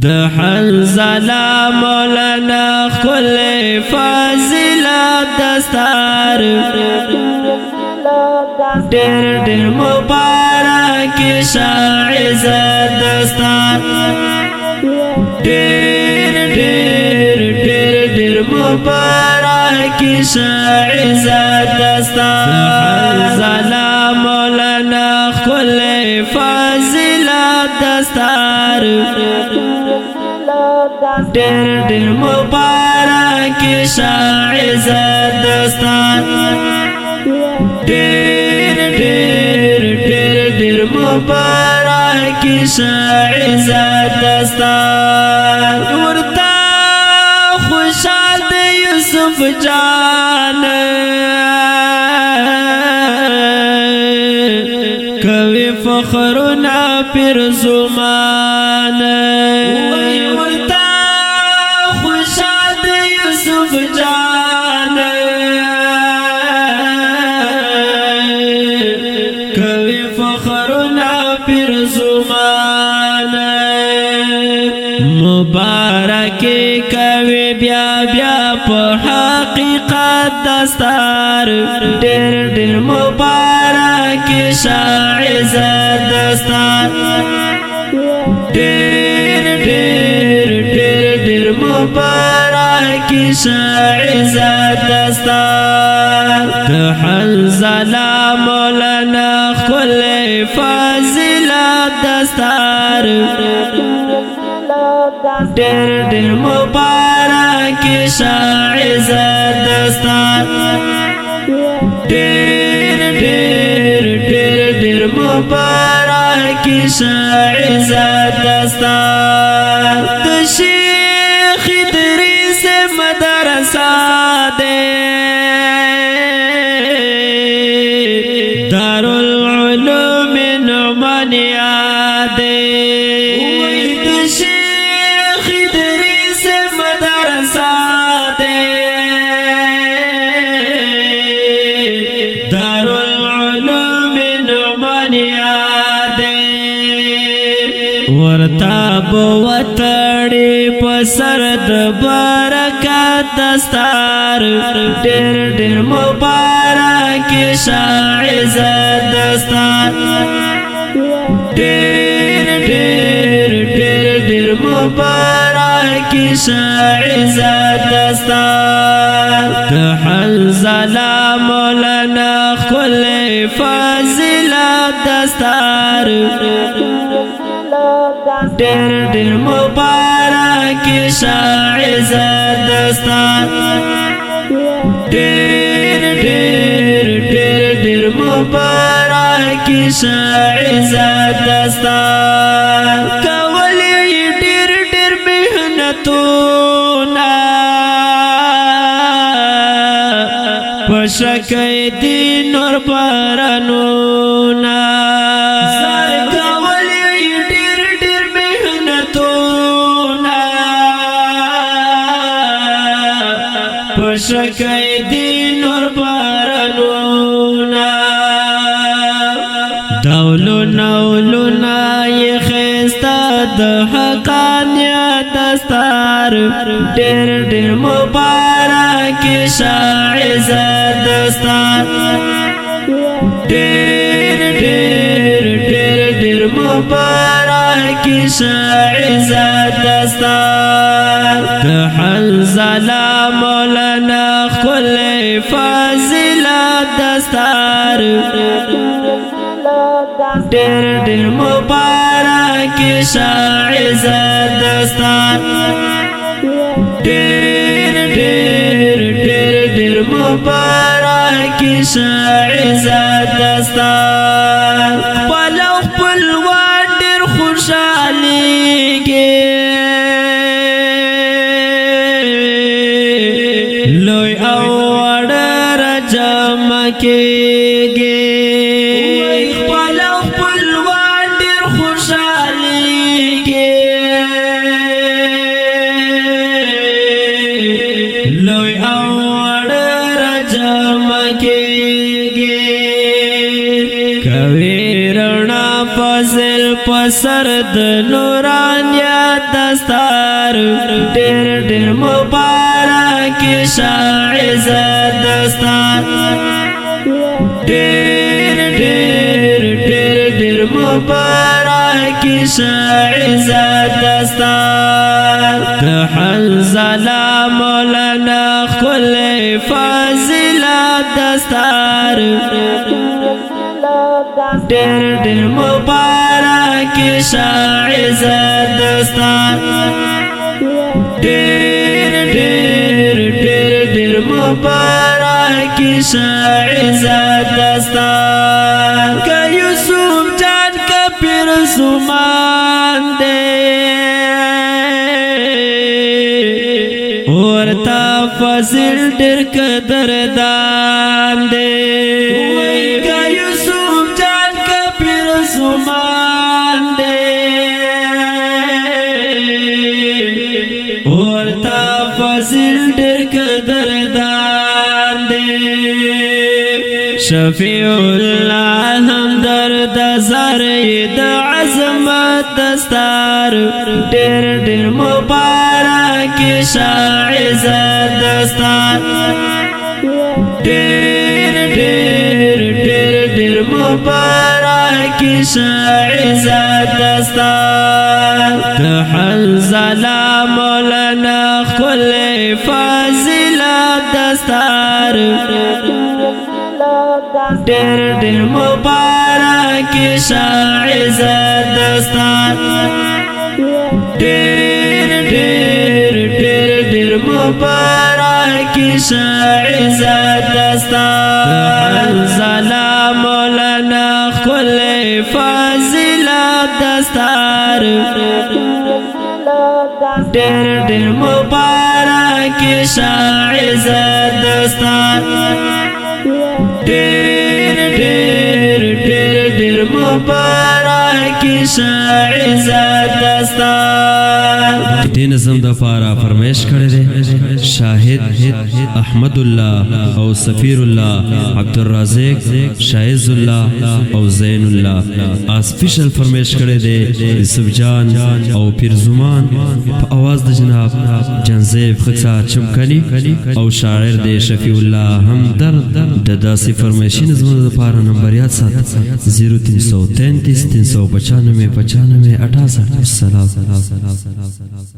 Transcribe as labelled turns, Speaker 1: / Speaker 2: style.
Speaker 1: د حنزله مولانا ښکلی فضیلت دستار ډېر ډېر مبارک شه عزت دستار ډېر ډېر ډېر ډېر مبارک شه عزت دستار حنزله مولانا ښکلی فضیلت دستار ډېر ډېر مبارک شه عزت دستار ډېر ډېر ډېر ډېر مبارک شه عزت دستار ورته خوشحال دی یوسف جان کوي فخرنا پیر زمان ورته خوشحال دی یوسف جان کوي فخرنا پیر زمان مبارک کوي بیا بیا په حقیقت دستار ډېر ډېر مبارک شه عزت دستار ډېر ډېر ډېر ډېر مبارک شه عزت دستار د حنزله مولانا ښکلی فضیلت دستار ډېر ډېر مبارک شه عزت دستار ډېر ډېر ډېر ډېر مبارک شه عزت دستار د شیخ ادریس مدرسه ده دارالعلوم نعمانیه ده د شیخ ادریس مدرسه ده دارالعلوم نعمانیه ده ورته به وتړي په سر د برکت دستار ډېر ډېر مبارک شه عزت دستار ډېر ډېر ډېر ډېر مبارک شه عزت دستار د حنزله مولانا ښکلی فضیلت دستار ډېر ډېر مبارک شه عزت دستار ډېر ډېر ډېر ډېر مبارک شه عزت دستار کولی ډېر ډېر محنتونه په شکی دی نور بارانونه شکی دی نور بارانونا دولونا ولونا یې خستا د حقانیت دستار ډېر ډېر مبارک شه عزت دستار ډېر ډېر ډېر ډېر مبارک شه عزت دستار د حنزله مولانا ښکلی فضیلت دستار ډېر ډېر مبارک شه عزت دستار ډېر ډېر ډېر ډېر مبارک شه عزت دستار پلو خپلوان ډېر خوشحالیږي لوی او وړه راجمع کېږي پلو خپلوان ډېر خوشحالیږي لوی او وړه راجمع کېږي کوي رڼا فضل پسر د نورانیت دستار ډېر ډېر مبارک شاعز دستار ډېر ډېر ډېر ډېر مبارک شاعز دستار د حنزله مولانا ښکلی فاضله دستار ډېر ډېر مبارک شاعز دستار ډېر ډېر ډېر ډېر مبارک شاعز دستار که یوسف جان که پیر زمان دے ورتا فضل ډېر قدردان دے که یوسف جان که پیر زمان دے ورتا فضل ډېر قدردان دے شفیع الله همدرد زرید عظمت دستار ډېر ډېر مبارک شاعز دستار ډېر ډېر ډېر ډېر مبارک شاعز دستار د حنزله مولانا ښکلی فاضله دستار ډېر ډېر مبارک شاعز دستار ډېر ډېر ډېر ډېر مبارک شاعز دستار حنزله مولانا ښکلی فاضله دستار ډېر ډېر مبارک شاعز دستار ډېر ډېر ډېر ډېر مبارک شاعز دستار
Speaker 2: دې نظم د پاره فرمایش کړی دی شاهد احمد الله او سفیر الله عبدالرازق شایز الله او زین الله اسپیشل فرمایش کړی دی یوسف جان او پیرزمان په आवाज د جناب جنزیب خڅا چمکنی او شاعر دی شفیع الله همدرد د داسې فرمایشي نظمونو لپاره نمبر یاد ساتئ 0333 395 95 68 السلام